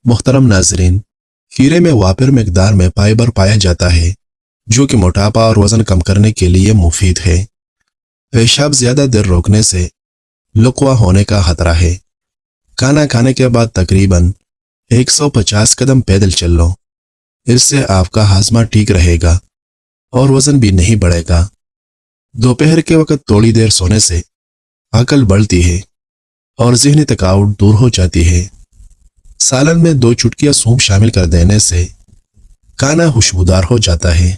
محترم ناظرین، کھیرے میں وافر مقدار میں فائبر پایا جاتا ہے جو کہ موٹاپا اور وزن کم کرنے کے لیے مفید ہے۔ پیشاب زیادہ دیر روکنے سے لقوہ ہونے کا خطرہ ہے۔ کھانا کھانے کے بعد تقریباً 150 قدم پیدل چل لو، اس سے آپ کا ہاضمہ ٹھیک رہے گا اور وزن بھی نہیں بڑھے گا۔ دوپہر کے وقت تھوڑی دیر سونے سے عقل بڑھتی ہے اور ذہنی تھکاوٹ دور ہو جاتی ہے۔ سالن میں 2 چٹکیاں سونف شامل کر دینے سے کھانا خوشبودار ہو جاتا ہے۔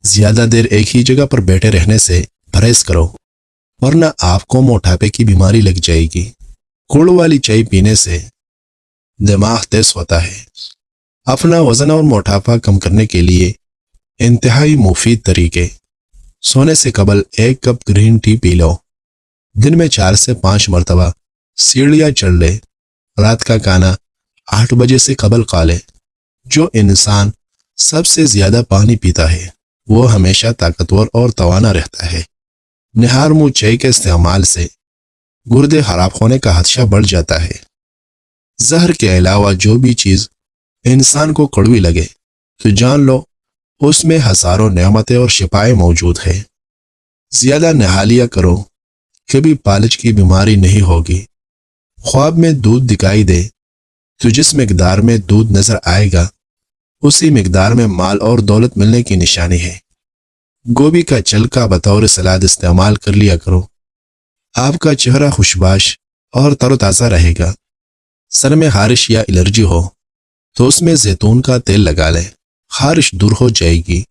زیادہ دیر ایک ہی جگہ پر بیٹھے رہنے سے پرہیز کرو، ورنہ آپ کو موٹاپے کی بیماری لگ جائے گی۔ گڑ والی چائے پینے سے دماغ تیز ہوتا ہے۔ اپنا وزن اور موٹاپا کم کرنے کے لیے انتہائی مفید طریقے: سونے سے قبل 1 کپ گرین ٹی پی لو، دن میں 4 سے 5 مرتبہ سیڑھیاں چڑھ لے، رات کا کھانا 8 بجے سے قبل کھا لے۔ جو انسان سب سے زیادہ پانی پیتا ہے وہ ہمیشہ طاقتور اور توانا رہتا ہے۔ نہار منہ چائے کے استعمال سے گردے خراب ہونے کا خدشہ بڑھ جاتا ہے۔ زہر کے علاوہ جو بھی چیز انسان کو کڑوی لگے تو جان لو اس میں ہزاروں نعمتیں اور شفائیں موجود ہے۔ زیادہ نہا لیا کرو، کبھی پالج کی بیماری نہیں ہوگی۔ خواب میں دودھ دکھائی دے تو جس مقدار میں دودھ نظر آئے گا اسی مقدار میں مال اور دولت ملنے کی نشانی ہے۔ گوبھی کا چھلکا بطور سلاد استعمال کر لیا کرو، آپ کا چہرہ خوشباش اور تر و تازہ رہے گا۔ سر میں خارش یا الرجی ہو تو اس میں زیتون کا تیل لگا لیں، خارش دور ہو جائے گی۔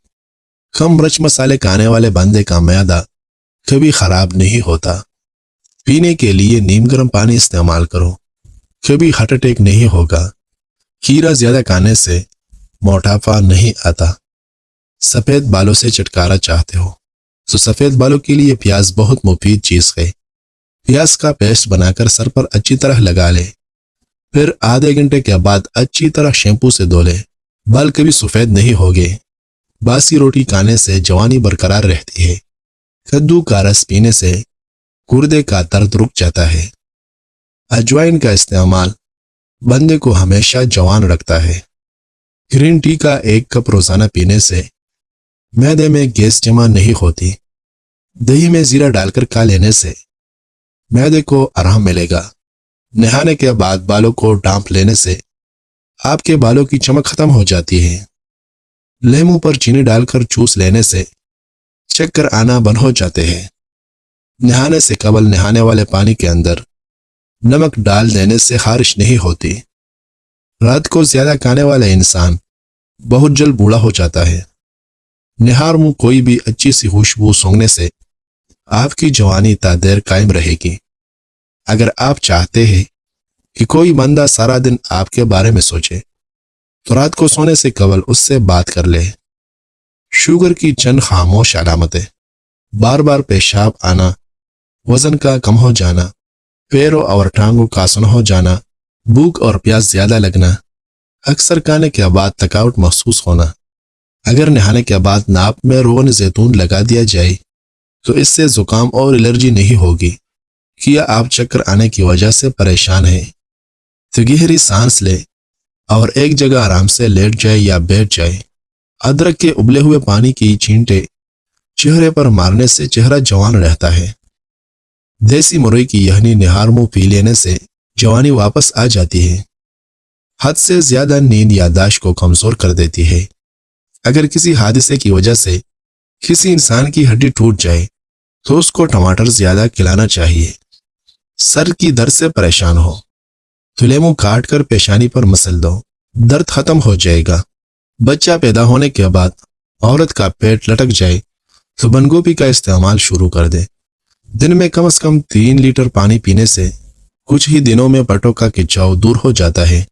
کم مرچ مسالے کھانے والے بندے کا معدہ کبھی خراب نہیں ہوتا۔ پینے کے لیے نیم گرم پانی استعمال کرو، کبھی ہارٹ اٹیک نہیں ہوگا۔ کھیرا زیادہ کھانے سے موٹاپا نہیں آتا۔ سفید بالوں سے چھٹکارا چاہتے ہو تو سفید بالوں کے لیے پیاز بہت مفید چیز ہے۔ پیاز کا پیسٹ بنا کر سر پر اچھی طرح لگا لے، پھر آدھے گھنٹے کے بعد اچھی طرح شیمپو سے دھو لے، بال کبھی سفید نہیں ہوگے۔ باسی روٹی کھانے سے جوانی برقرار رہتی ہے۔ کدو کا رس پینے سے گردے کا درد رک جاتا ہے۔ اجوائن کا استعمال بندے کو ہمیشہ جوان رکھتا ہے۔ گرین ٹی کا 1 کپ روزانہ پینے سے معدے میں گیس جمع نہیں ہوتی۔ دہی میں زیرہ ڈال کر کھا لینے سے معدے کو آرام ملے گا۔ نہانے کے بعد بالوں کو ڈانپ لینے سے آپ کے بالوں کی چمک ختم ہو جاتی ہے۔ لیموں پر چینی ڈال کر چوس لینے سے چکر آنا بند ہو جاتے ہیں۔ نہانے سے قبل نہانے والے پانی کے اندر نمک ڈال دینے سے خارش نہیں ہوتی۔ رات کو زیادہ کھانے والا انسان بہت جلد بوڑھا ہو جاتا ہے۔ نہار منہ کوئی بھی اچھی سی خوشبو سونگنے سے آپ کی جوانی تا دیر قائم رہے گی۔ اگر آپ چاہتے ہیں کہ کوئی بندہ سارا دن آپ کے بارے میں سوچے تو رات کو سونے سے قبل اس سے بات کر لے۔ شوگر کی چند خاموش علامتیں: بار بار پیشاب آنا، وزن کا کم ہو جانا، پیروں اور ٹانگوں کا سن ہو جانا، بھوک اور پیاس زیادہ لگنا، اکثر کھانے کے بعد تھکاوٹ محسوس ہونا۔ اگر نہانے کے بعد ناک میں روغن زیتون لگا دیا جائے تو اس سے زکام اور الرجی نہیں ہوگی۔ کیا آپ چکر آنے کی وجہ سے پریشان ہیں تو گہری سانس لے اور ایک جگہ آرام سے لیٹ جائے یا بیٹھ جائے۔ ادرک کے ابلے ہوئے پانی کی چھینٹیں چہرے پر مارنے سے چہرہ جوان رہتا ہے۔ دیسی مرغی کی یخنی نہار منہ پی لینے سے جوانی واپس آ جاتی ہے۔ حد سے زیادہ نیند یادداشت کو کمزور کر دیتی ہے۔ اگر کسی حادثے کی وجہ سے کسی انسان کی ہڈی ٹوٹ جائے تو اس کو ٹماٹر زیادہ کھلانا چاہیے۔ سر کی درد سے پریشان ہو تو لیموں کاٹ کر پیشانی پر مسل دو، درد ختم ہو جائے گا۔ بچہ پیدا ہونے کے بعد عورت کا پیٹ لٹک جائے تو بند گوبھی کا استعمال شروع کر دے۔ دن میں کم از کم 3 لیٹر پانی پینے سے کچھ ہی دنوں میں پٹوں کا کھچاؤ دور ہو جاتا ہے۔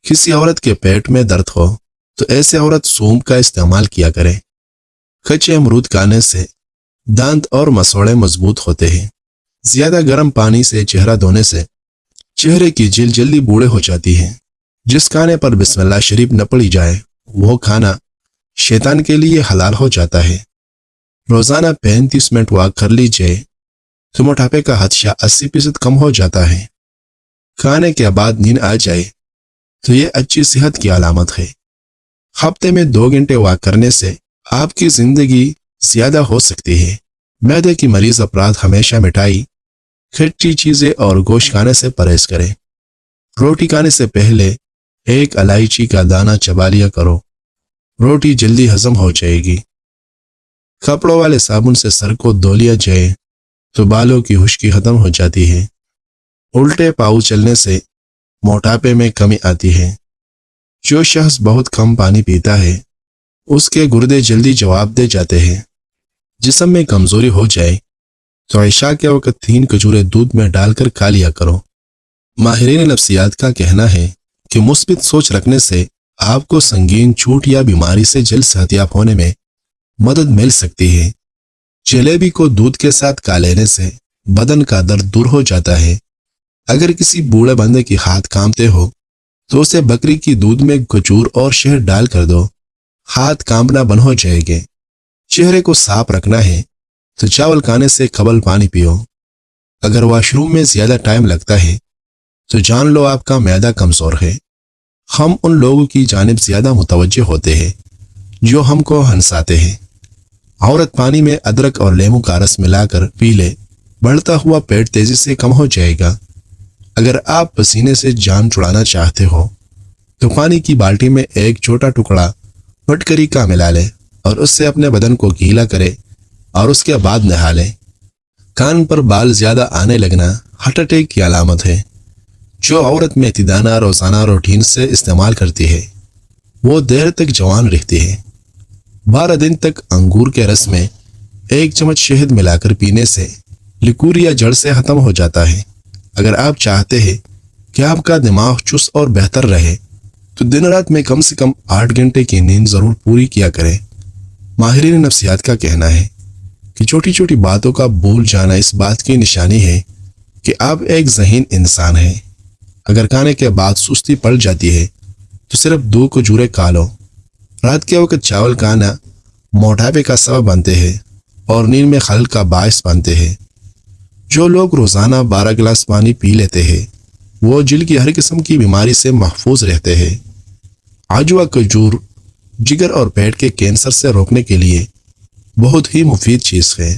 کسی عورت کے پیٹ میں درد ہو تو ایسے عورت سونف کا استعمال کیا کرے۔ کچے امرود کھانے سے دانت اور مسوڑے مضبوط ہوتے ہیں۔ زیادہ گرم پانی سے چہرہ دھونے سے چہرے کی جلد جلدی بوڑھے ہو جاتی ہے۔ جس کھانے پر بسم اللہ شریف نہ پڑی جائے وہ کھانا شیطان کے لیے حلال ہو جاتا ہے۔ روزانہ 35 منٹ واک کر لیجئے تو موٹاپے کا خدشہ 80% کم ہو جاتا ہے۔ کھانے کے بعد نیند آ جائے تو یہ اچھی صحت کی علامت ہے۔ ہفتے میں 2 گھنٹے واک کرنے سے آپ کی زندگی زیادہ ہو سکتی ہے۔ معدے کی مریض افراد ہمیشہ مٹھائی، کھٹی چیزیں اور گوشت کھانے سے پرہیز کریں۔ روٹی کھانے سے پہلے 1 الائچی کا دانہ چبا لیا کرو، روٹی جلدی ہضم ہو جائے گی۔ کپڑوں والے صابن سے سر کو دھو لیا جائے تو بالوں کی خشکی ختم ہو جاتی ہے۔ الٹے پاؤں چلنے سے موٹاپے میں کمی آتی ہے۔ جو شخص بہت کم پانی پیتا ہے اس کے گردے جلدی جواب دے جاتے ہیں۔ جسم میں کمزوری ہو جائے تو عشاء کے وقت 3 کھجوریں دودھ میں ڈال کر کھا لیا کرو۔ ماہرین نفسیات کا کہنا ہے کہ مثبت سوچ رکھنے سے آپ کو سنگین چوٹ یا بیماری سے جلد صحتیاب ہونے میں مدد مل سکتی ہے۔ جلیبی کو دودھ کے ساتھ کھا لینے سے بدن کا درد دور ہو جاتا ہے۔ اگر کسی بوڑھے بندے کی ہاتھ کانپتے ہو تو اسے بکری کی دودھ میں کھجور اور شہد ڈال کر دو، ہاتھ کانپنا بند ہو جائے گے۔ چہرے کو صاف رکھنا ہے تو چاول کھانے سے قبل پانی پیو۔ اگر واش روم میں زیادہ ٹائم لگتا ہے تو جان لو آپ کا معدہ کمزور ہے۔ ہم ان لوگوں کی جانب زیادہ متوجہ ہوتے ہیں جو ہم کو ہنساتے ہیں۔ عورت پانی میں ادرک اور لیموں کا رس ملا کر پی لے، بڑھتا ہوا پیٹ تیزی سے کم ہو جائے گا۔ اگر آپ پسینے سے جان چھڑانا چاہتے ہو تو پانی کی بالٹی میں 1 چھوٹا ٹکڑا پھٹکری کا ملا لے اور اس سے اپنے بدن کو گیلا کرے اور اس کے بعد نہا لے۔ کان پر بال زیادہ آنے لگنا ہارٹ اٹیک کی علامت ہے۔ جو عورت میتھیدانہ روزانہ روٹین سے استعمال کرتی ہے وہ دیر تک جوان رہتی ہے۔ 12 دن تک انگور کے رس میں 1 چمچ شہد ملا کر پینے سے لیکوریا جڑ سے ختم ہو جاتا ہے۔ اگر آپ چاہتے ہیں کہ آپ کا دماغ چست اور بہتر رہے تو دن رات میں کم سے کم 8 گھنٹے کی نیند ضرور پوری کیا کریں۔ ماہرین نفسیات کا کہنا ہے کہ چھوٹی چھوٹی باتوں کا بھول جانا اس بات کی نشانی ہے کہ آپ ایک ذہین انسان ہیں۔ اگر کھانے کے بعد سستی پڑ جاتی ہے تو صرف 2 کھجوریں کھا لو۔ رات کے وقت چاول کھانا موٹاپے کا سبب بنتے ہیں اور نیند میں خلل کا باعث بنتے ہیں۔ جو لوگ روزانہ 12 گلاس پانی پی لیتے ہیں وہ جلد کی ہر قسم کی بیماری سے محفوظ رہتے ہیں۔ عجوا کھجور جگر اور پیٹ کے کینسر سے روکنے کے لیے بہت ہی مفید چیز ہے۔